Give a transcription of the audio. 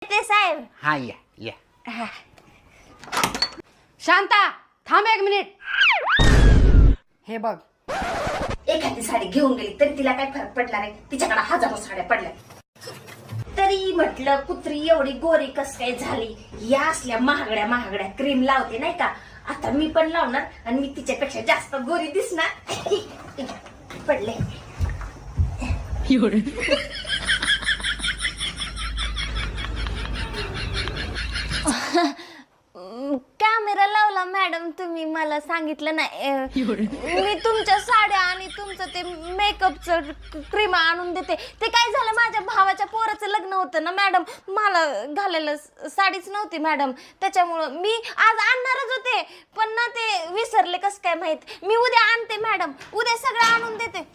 येते साहेब. हा या या. शांता थांब 1 मिनिट. हे बघ, एखादी साडी घेऊन गेली तरी तिला काय फरक पडला नाही, तिच्याकडे हजारो साड्या पडल्या. तरी म्हटलं कुत्री एवढी गोरी कस काय झाली, या असल्या महागड्या क्रीम लावते नाही का, आता मी पण लावणार आणि मी तिच्यापेक्षा जास्त गोरी दिसणार. पडले. कॅमेरा लावला मॅडम, तुम्ही मला सांगितलं नाही. मी तुमच्या साड्या आणि तुमचं ते मेकअपचं क्रीम आणून देते. ते काय झालं, माझ्या भावाच्या पोराचं लग्न होतं ना मॅडम, मला घालायला साडीच नव्हती मॅडम, त्याच्यामुळं मी आज आणणारच होते पण ना ते विसरले कसं काय माहित. मी उद्या आणते मॅडम, उद्या सगळं आणून देते.